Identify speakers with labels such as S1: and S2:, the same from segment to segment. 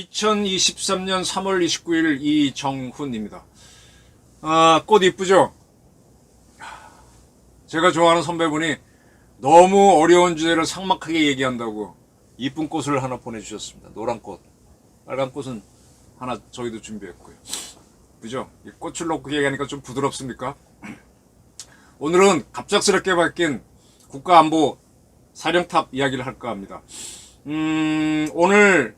S1: 2023년 3월 29일 이정훈입니다. 꽃 이쁘죠? 제가 좋아하는 선배분이 너무 어려운 주제를 삭막하게 얘기한다고 이쁜 꽃을 하나 보내주셨습니다. 노란 꽃. 빨간 꽃은 하나 저희도 준비했고요. 그죠? 꽃을 놓고 얘기하니까 좀 부드럽습니까? 오늘은 갑작스럽게 바뀐 국가안보 사령탑 이야기를 할까 합니다. 오늘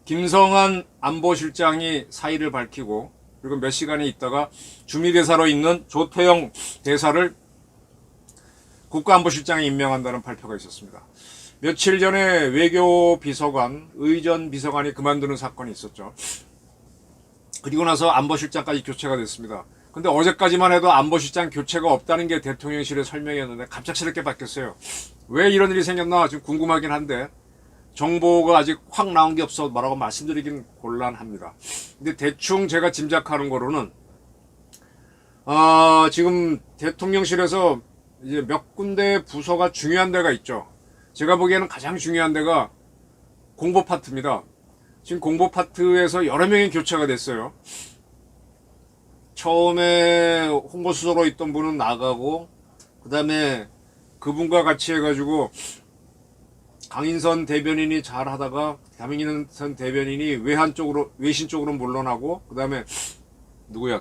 S1: 김성한 안보실장이 사의를 밝히고 그리고 몇 시간이 있다가 주미대사로 있는 조태영 대사를 국가안보실장에 임명한다는 발표가 있었습니다. 며칠 전에 외교비서관, 의전비서관이 그만두는 사건이 있었죠. 그리고 나서 안보실장까지 교체가 됐습니다. 근데 어제까지만 해도 안보실장 교체가 없다는 게 대통령실의 설명이었는데 갑작스럽게 바뀌었어요. 왜 이런 일이 생겼나 지금 궁금하긴 한데 정보가 아직 확 나온 게 없어 뭐라고 말씀드리긴 곤란합니다. 근데 대충 제가 짐작하는 거로는 지금 대통령실에서 이제 몇 군데 부서가 중요한 데가 있죠. 제가 보기에는 가장 중요한 데가 공보 파트입니다. 지금 공보 파트에서 여러 명이 교체가 됐어요. 처음에 홍보수석으로 있던 분은 나가고 그 다음에 그분과 같이 해가지고 강인선 대변인이 잘 하다가 강인선 대변인이 외신 쪽으로 물러나고 그 다음에 누구야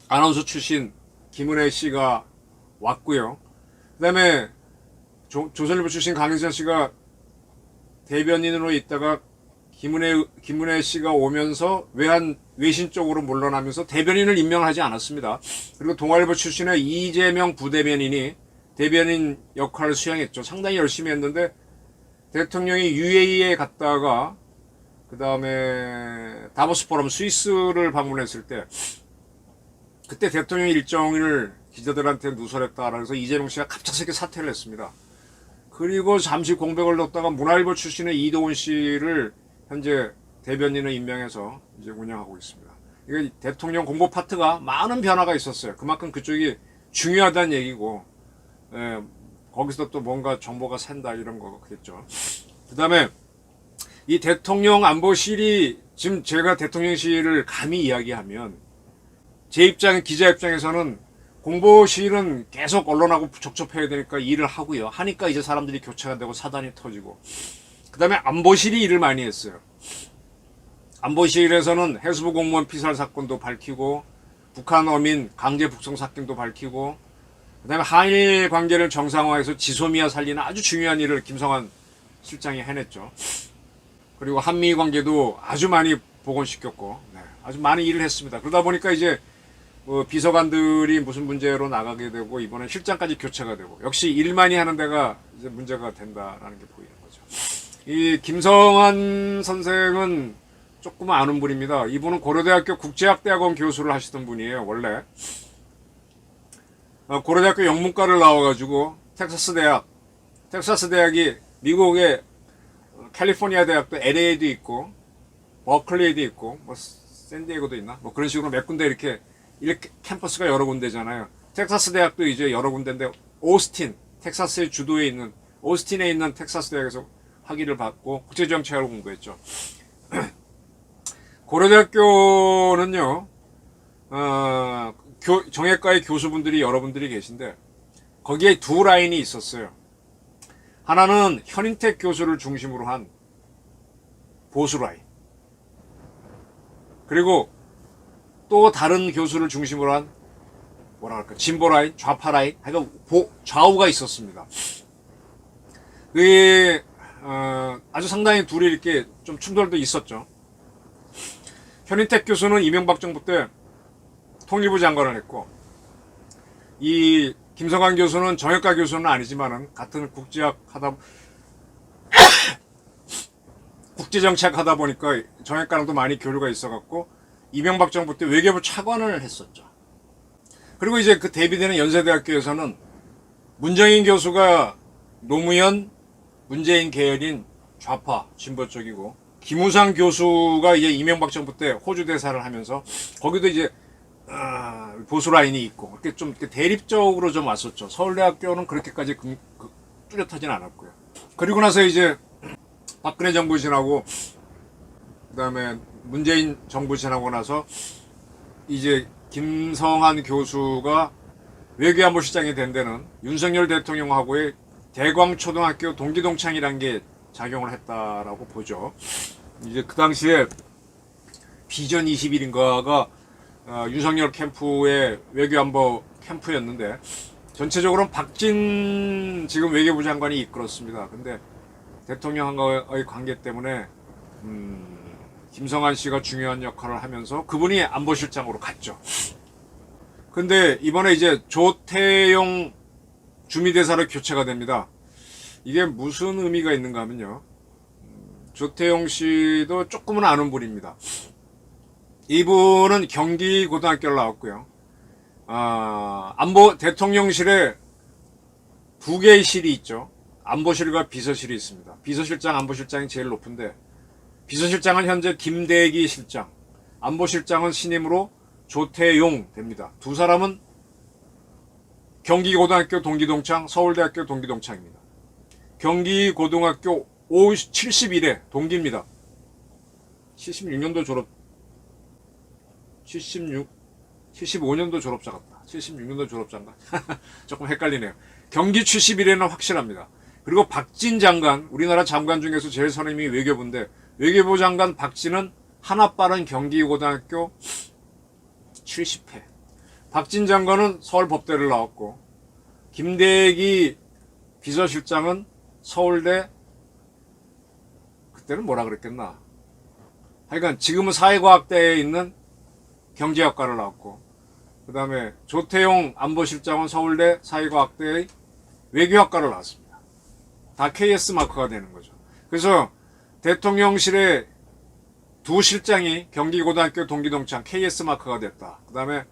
S1: 아나운서 출신 김은혜 씨가 왔고요. 그 다음에 조선일보 출신 강인선 씨가 대변인으로 있다가 김은혜 씨가 오면서 외신 쪽으로 물러나면서 대변인을 임명하지 않았습니다. 그리고 동아일보 출신의 이재명 부대변인이 대변인 역할을 수행했죠. 상당히 열심히 했는데 대통령이 UAE에 갔다가 그 다음에 다보스 포럼 스위스를 방문했을 때 그때 대통령 일정을 기자들한테 누설했다라고 해서 이재명 씨가 갑작스럽게 사퇴를 했습니다. 그리고 잠시 공백을 뒀다가 문화일보 출신의 이도훈 씨를 현재 대변인을 임명해서 이제 운영하고 있습니다. 이게 대통령 공보 파트가 많은 변화가 있었어요. 그만큼 그쪽이 중요하다는 얘기고, 거기서 또 뭔가 정보가 샌다 이런 거겠죠. 그 다음에 이 대통령 안보실이 지금 제가 대통령실을 감히 이야기하면 제 기자 입장에서는 공보실은 계속 언론하고 접촉해야 되니까 일을 하고요. 하니까 이제 사람들이 교체가 되고 사단이 터지고. 그 다음에 안보실이 일을 많이 했어요. 안보실에서는 해수부 공무원 피살 사건도 밝히고 북한 어민 강제 북송 사건도 밝히고 그 다음에 한일 관계를 정상화해서 지소미아 살리는 아주 중요한 일을 김성한 실장이 해냈죠. 그리고 한미 관계도 아주 많이 복원시켰고 아주 많은 일을 했습니다. 그러다 보니까 이제 비서관들이 무슨 문제로 나가게 되고 이번엔 실장까지 교체가 되고 역시 일 많이 하는 데가 이제 문제가 된다라는 게 보이는 거죠. 이 김성한 선생은 조금 아는 분입니다. 이분은 고려대학교 국제학대학원 교수를 하시던 분이에요. 원래 고려대학교 영문과를 나와가지고 텍사스 대학이 미국의 캘리포니아 대학도 LA도 있고 버클리에도 있고 뭐 샌디에고도 있나 뭐 그런 식으로 몇 군데 이렇게 캠퍼스가 여러 군데잖아요. 텍사스 대학도 이제 여러 군데인데 텍사스의 주도에 있는 오스틴에 있는 텍사스 대학에서 학위를 받고 국제정책을 공부했죠. 고려대학교는요, 정외과의 교수분들이 여러분들이 계신데 거기에 두 라인이 있었어요. 하나는 현인택 교수를 중심으로 한 보수 라인, 그리고 또 다른 교수를 중심으로 한 진보 라인, 좌파 라인, 그러니까 좌우가 있었습니다. 아주 상당히 둘이 이렇게 좀 충돌도 있었죠. 현인택 교수는 이명박 정부 때 통일부 장관을 했고, 이 김성한 교수는 정외과 교수는 아니지만은 같은 국제정책 하다 보니까 정외과랑도 많이 교류가 있어갖고 이명박 정부 때 외교부 차관을 했었죠. 그리고 이제 그 대비되는 연세대학교에서는 문정인 교수가 노무현, 문재인 계열인 좌파 진보 쪽이고 김우상 교수가 이제 이명박 정부 때 호주 대사를 하면서 거기도 이제 보수 라인이 있고 이렇게 좀 대립적으로 좀 왔었죠. 서울대학교는 그렇게까지 뚜렷하진 않았고요. 그리고 나서 이제 박근혜 정부 지나고 그다음에 문재인 정부 지나고 나서 이제 김성한 교수가 외교안보실장이 된 데는 윤석열 대통령하고의 대광초등학교 동기동창이라는 게 작용을 했다라고 보죠. 이제 그 당시에 비전 21인가가 윤석열 캠프의 외교안보 캠프였는데 전체적으로는 박진 지금 외교부 장관이 이끌었습니다. 근데 대통령과의 관계 때문에 김성한 씨가 중요한 역할을 하면서 그분이 안보실장으로 갔죠. 근데 이번에 이제 조태용 주미대사로 교체가 됩니다. 이게 무슨 의미가 있는가 하면요. 조태용 씨도 조금은 아는 분입니다. 이분은 경기고등학교를 나왔고요. 안보 대통령실에 두 개의 실이 있죠. 안보실과 비서실이 있습니다. 비서실장, 안보실장이 제일 높은데 비서실장은 현재 김대기 실장, 안보실장은 신임으로 조태용 됩니다. 두 사람은 경기고등학교 동기동창, 서울대학교 동기동창입니다. 경기고등학교 71회 동기입니다. 76년도 졸업, 75년도 졸업자 같다. 76년도 졸업자인가? 조금 헷갈리네요. 경기 71회는 확실합니다. 그리고 박진 장관, 우리나라 장관 중에서 제일 선임이 외교부인데 외교부 장관 박진은 하나 빠른 경기고등학교 70회. 박진 장관은 서울법대를 나왔고 김대기 비서실장은 서울대 그때는 뭐라 그랬겠나. 하여간 지금은 사회과학대에 있는 경제학과를 나왔고 그 다음에 조태용 안보실장은 서울대 사회과학대의 외교학과를 나왔습니다. 다 KS 마크가 되는 거죠. 그래서 대통령실의 두 실장이 경기고등학교 동기동창 KS 마크가 됐다. 그 다음에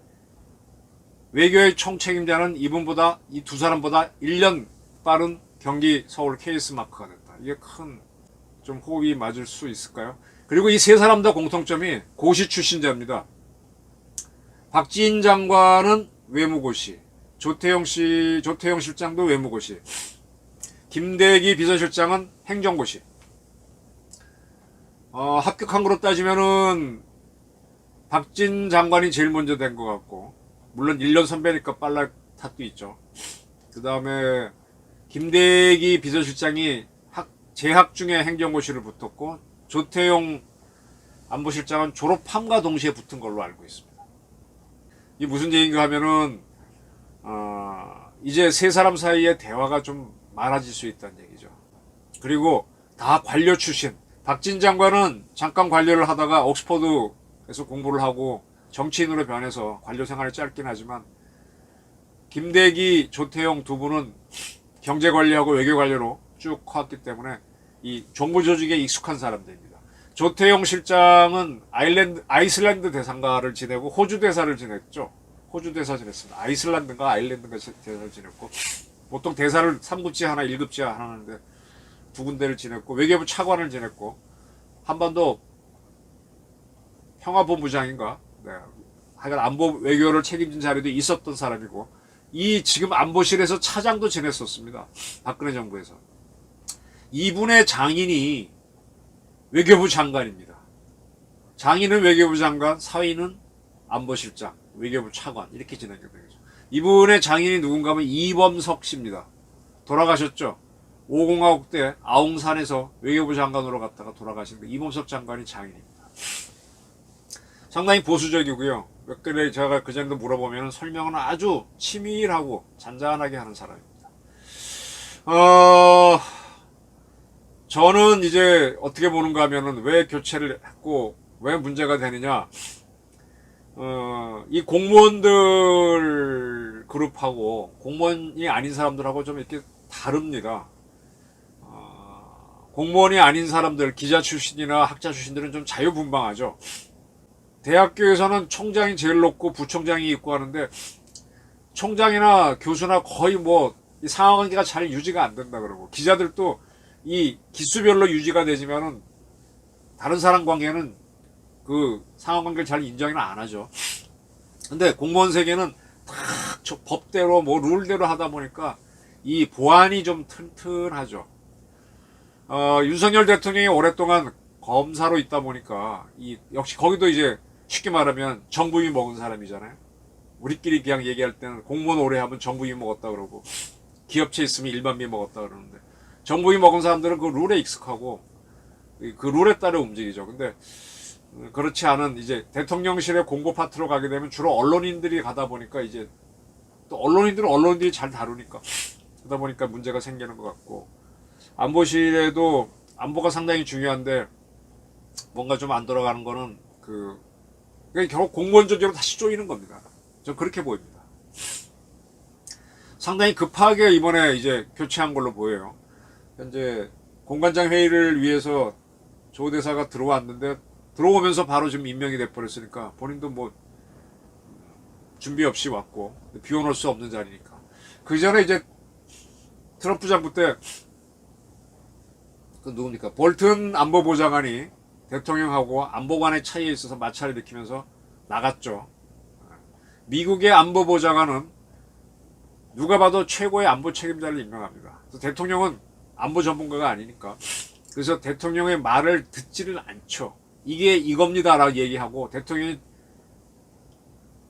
S1: 외교의 총책임자는 이분보다 이 두 사람보다 1년 빠른 경기 서울 KS 마크가 됐다. 이게 큰 좀 호흡이 맞을 수 있을까요? 그리고 이 세 사람 다 공통점이 고시 출신자입니다. 박지인 장관은 외무고시, 조태용 실장도 외무고시, 김대기 비서실장은 행정고시. 합격한 거로 따지면은 박진 장관이 제일 먼저 된 것 같고, 물론 1년 선배니까 빨라 탓도 있죠. 그 다음에 김대기 비서실장이 재학 중에 행정고시를 붙었고, 조태용 안보실장은 졸업함과 동시에 붙은 걸로 알고 있습니다. 이게 무슨 얘기인가 하면은 이제 세 사람 사이에 대화가 좀 많아질 수 있다는 얘기죠. 그리고 다 관료 출신. 박진 장관은 잠깐 관료를 하다가 옥스퍼드에서 공부를 하고 정치인으로 변해서 관료 생활이 짧긴 하지만 김대기, 조태용 두 분은 경제관리하고 외교관리로 쭉 커왔기 때문에 이 정부 조직에 익숙한 사람들입니다. 조태용 실장은 아이슬란드 대사관을 지내고 호주 대사를 지냈죠. 호주 대사 지냈습니다. 아이슬란드인가 아일랜드인가 대사를 지냈고 보통 대사를 3급지 하나 1급지 하나 하는데 두 군데를 지냈고 외교부 차관을 지냈고 한반도 평화본부장인가 하여간 안보 외교를 책임진 자리도 있었던 사람이고 이 지금 안보실에서 차장도 지냈었습니다. 박근혜 정부에서. 이분의 장인이 외교부 장관입니다. 장인은 외교부 장관, 사위는 안보실장, 외교부 차관 이렇게 지내게 되죠. 이분의 장인이 누군가 하면 이범석 씨입니다. 돌아가셨죠. 5공화국 때 아웅산에서 외교부 장관으로 갔다가 돌아가신 이범석 장관이 장인입니다. 상당히 보수적이고요. 몇 개를 제가 그 정도 물어보면 설명은 아주 치밀하고 잔잔하게 하는 사람입니다. 저는 이제 어떻게 보는가 하면은 왜 교체를 했고 왜 문제가 되느냐. 이 공무원들 그룹하고 공무원이 아닌 사람들하고 좀 이렇게 다릅니다. 공무원이 아닌 사람들, 기자 출신이나 학자 출신들은 좀 자유분방하죠. 대학교에서는 총장이 제일 높고 부총장이 있고 하는데 총장이나 교수나 거의 뭐 이 상하관계가 잘 유지가 안 된다 그러고 기자들도 이 기수별로 유지가 되지만은 다른 사람 관계는 그 상하관계를 잘 인정이나 안 하죠. 근데 공무원 세계는 다 법대로 뭐 룰대로 하다 보니까 이 보안이 좀 튼튼하죠. 윤석열 대통령이 오랫동안 검사로 있다 보니까 역시 거기도 이제 쉽게 말하면 정부위 먹은 사람이잖아요. 우리끼리 그냥 얘기할 때는 공무원 오래 하면 정부위 먹었다 그러고 기업체 있으면 일반비 먹었다 그러는데 정부위 먹은 사람들은 그 룰에 익숙하고 그 룰에 따라 움직이죠. 근데 그렇지 않은 이제 대통령실의 공보 파트로 가게 되면 주로 언론인들이 가다 보니까 이제 또 언론인들은 언론인들이 잘 다루니까 그러다 보니까 문제가 생기는 것 같고 안보실에도 안보가 상당히 중요한데 뭔가 좀 안 돌아가는 거는 결국 공무원 조직으로 다시 쪼이는 겁니다. 전 그렇게 보입니다. 상당히 급하게 이번에 이제 교체한 걸로 보여요. 현재 공관장 회의를 위해서 조 대사가 들어왔는데 들어오면서 바로 지금 임명이 돼버렸으니까 본인도 뭐 준비 없이 왔고 비워놓을 수 없는 자리니까 그 전에 이제 트럼프 정부 때 그 누굽니까 볼튼 안보보좌관이 대통령하고 안보관의 차이에 있어서 마찰을 일으키면서 나갔죠. 미국의 안보보좌관은 누가 봐도 최고의 안보 책임자를 임명합니다. 그래서 대통령은 안보 전문가가 아니니까 그래서 대통령의 말을 듣지를 않죠. 이게 이겁니다라고 얘기하고 대통령이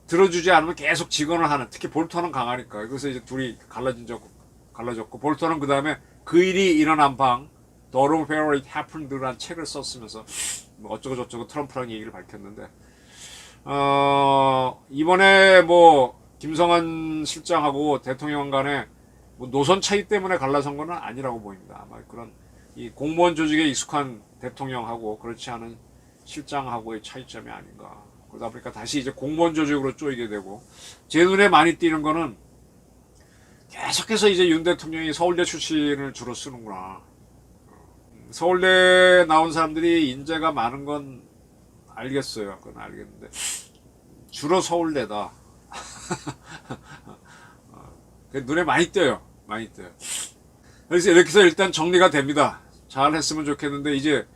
S1: 들어주지 않으면 계속 직언을 하는, 특히 볼턴은 강하니까. 그래서 이제 둘이 갈라졌고 볼턴은 그 다음에 그 일이 일어난 방 The Affair It Happened라는 책을 썼으면서 뭐 어쩌고저쩌고 트럼프랑 얘기를 밝혔는데 이번에 뭐 김성한 실장하고 대통령 간에 뭐 노선 차이 때문에 갈라선 건 아니라고 보입니다. 아마 그런 이 공무원 조직에 익숙한 대통령하고 그렇지 않은 실장하고의 차이점이 아닌가. 그러다 보니까 다시 이제 공무원 조직으로 쪼이게 되고 제 눈에 많이 띄는 거는 계속해서 이제 윤 대통령이 서울대 출신을 주로 쓰는구나. 서울대 나온 사람들이 인재가 많은 건 알겠어요. 그건 알겠는데 주로 서울대다. 눈에 많이 띄어요. 많이 띄어요. 그래서 이렇게 해서 일단 정리가 됩니다. 잘 했으면 좋겠는데 이제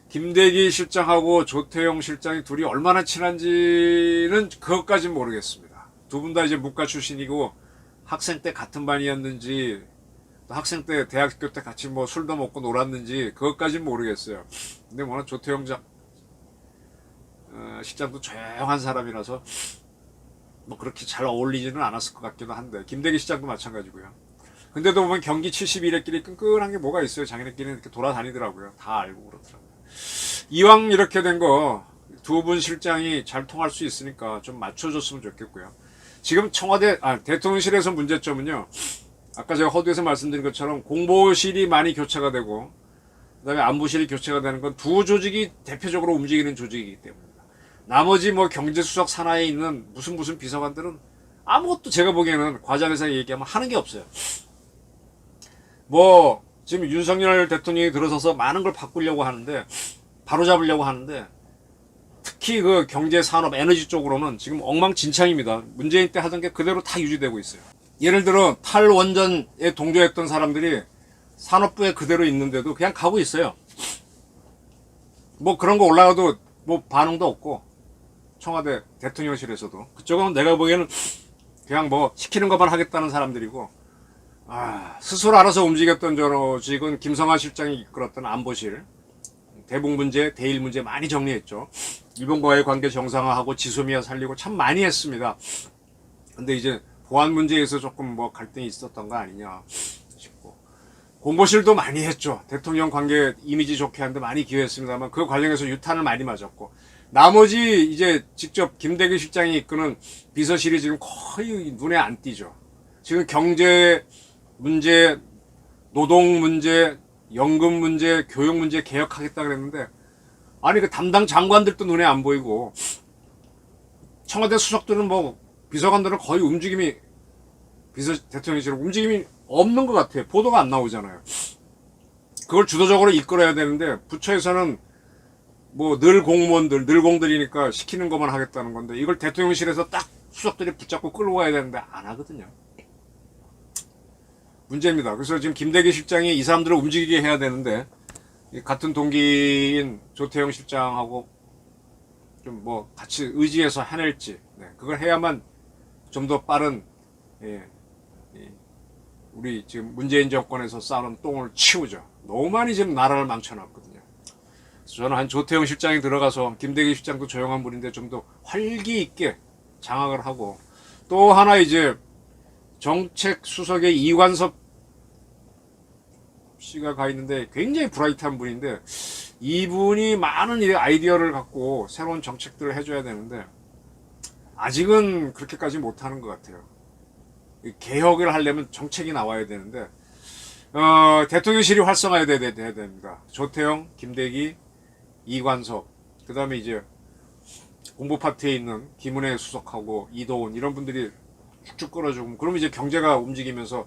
S1: 김대기 실장하고 조태용 실장이 둘이 얼마나 친한지는 그것까지는 모르겠습니다. 두 분 다 이제 문과 출신이고 학생 때 같은 반이었는지 또 학생 때 대학교 때 같이 뭐 술도 먹고 놀았는지 그것까지는 모르겠어요. 근데 워낙 조태용 실장도 조용한 사람이라서 뭐 그렇게 잘 어울리지는 않았을 것 같기도 한데 김대기 실장도 마찬가지고요. 근데도 보면 경기 71회끼리 끈끈한 게 뭐가 있어요. 자기네끼리는 이렇게 돌아다니더라고요. 다 알고 그렇더라고요. 이왕 이렇게 된 거 두 분 실장이 잘 통할 수 있으니까 좀 맞춰줬으면 좋겠고요. 지금 대통령실에서 문제점은요. 아까 제가 허두에서 말씀드린 것처럼 공보실이 많이 교체가 되고 그 다음에 안보실이 교체가 되는 건 두 조직이 대표적으로 움직이는 조직이기 때문입니다. 나머지 뭐 경제수석 산하에 있는 무슨 비서관들은 아무것도 제가 보기에는 과장에서 얘기하면 하는 게 없어요. 뭐 지금 윤석열 대통령이 들어서서 많은 걸 바꾸려고 하는데 바로잡으려고 하는데 특히 그 경제, 산업, 에너지 쪽으로는 지금 엉망진창입니다. 문재인 때 하던 게 그대로 다 유지되고 있어요. 예를 들어 탈원전에 동조했던 사람들이 산업부에 그대로 있는데도 그냥 가고 있어요. 뭐 그런 거 올라가도 뭐 반응도 없고 청와대 대통령실에서도 그쪽은 내가 보기에는 그냥 뭐 시키는 것만 하겠다는 사람들이고 스스로 알아서 움직였던 조직은 김성하 실장이 이끌었던 안보실 대북 문제, 대일 문제 많이 정리했죠. 일본과의 관계 정상화하고 지소미아 살리고 참 많이 했습니다. 근데 이제 보안 문제에서 조금 뭐 갈등이 있었던 거 아니냐 싶고 공보실도 많이 했죠. 대통령 관계 이미지 좋게 하는데 많이 기여했습니다만 그 관련해서 유탄을 많이 맞았고 나머지 이제 직접 김대기 실장이 이끄는 비서실이 지금 거의 눈에 안 띄죠. 지금 경제 문제, 노동 문제, 연금 문제, 교육 문제 개혁하겠다 그랬는데 아니 그 담당 장관들도 눈에 안 보이고 청와대 수석들은 뭐 비서관들은 거의 움직임이 대통령실은 움직임이 없는 것 같아요. 보도가 안 나오잖아요. 그걸 주도적으로 이끌어야 되는데 부처에서는 뭐 늘 공들이니까 시키는 것만 하겠다는 건데 이걸 대통령실에서 딱 수석들이 붙잡고 끌고 가야 되는데 안 하거든요. 문제입니다. 그래서 지금 김대기 실장이 이 사람들을 움직이게 해야 되는데 이 같은 동기인 조태영 실장하고 좀 뭐 같이 의지해서 해낼지, 네, 그걸 해야만 좀 더 빠른, 예, 우리 지금 문재인 정권에서 쌓아놓은 똥을 치우죠. 너무 많이 지금 나라를 망쳐놨거든요. 그래서 저는 한 조태영 실장이 들어가서 김대기 실장도 조용한 분인데 좀 더 활기 있게 장악을 하고, 또 하나 이제 정책 수석의 이관섭 씨가 가 있는데 굉장히 브라이트한 분인데, 이분이 많은 아이디어를 갖고 새로운 정책들을 해줘야 되는데 아직은 그렇게까지 못하는 것 같아요. 개혁을 하려면 정책이 나와야 되는데, 대통령실이 활성화돼야 됩니다. 조태영, 김대기, 이관섭, 그 다음에 이제 공보파트에 있는 김은혜 수석하고 이도훈, 이런 분들이 쭉쭉 끌어주고, 그러면 이제 경제가 움직이면서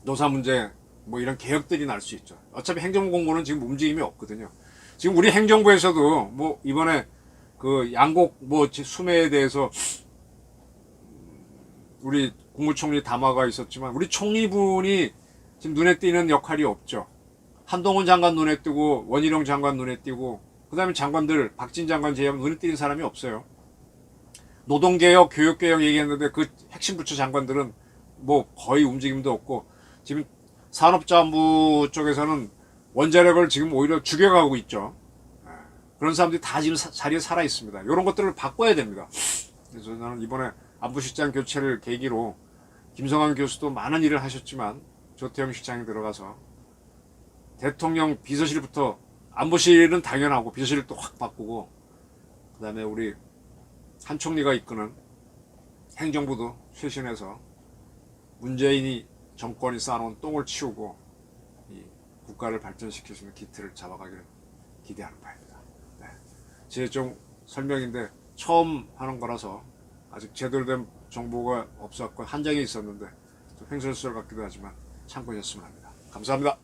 S1: 노사 문제 뭐 이런 개혁들이 날 수 있죠. 어차피 행정공고는 지금 움직임이 없거든요. 지금 우리 행정부에서도 뭐 이번에 그 양곡 뭐 수매에 대해서 우리 국무총리 담화가 있었지만 우리 총리분이 지금 눈에 띄는 역할이 없죠. 한동훈 장관 눈에 띄고 원희룡 장관 눈에 띄고, 그 다음에 장관들 박진 장관 제외하면 눈에 띄는 사람이 없어요. 노동개혁, 교육개혁 얘기했는데 그 핵심 부처 장관들은 뭐 거의 움직임도 없고, 지금 산업자원부 쪽에서는 원자력을 지금 오히려 죽여가고 있죠. 그런 사람들이 다 지금 자리에 살아 있습니다. 이런 것들을 바꿔야 됩니다. 그래서 나는 이번에 안보실장 교체를 계기로 김성환 교수도 많은 일을 하셨지만 조태영 실장이 들어가서 대통령 비서실부터, 안보실은 당연하고 비서실을 또 확 바꾸고, 그 다음에 우리 한 총리가 이끄는 행정부도 쇄신해서 문재인이 정권이 쌓아놓은 똥을 치우고 이 국가를 발전시킬 수 있는 기틀을 잡아가기를 기대하는 바입니다. 네. 제 좀 설명인데 처음 하는 거라서 아직 제대로 된 정보가 없었고 한정이 있었는데 좀 횡설수설 같기도 하지만 참고하셨으면 합니다. 감사합니다.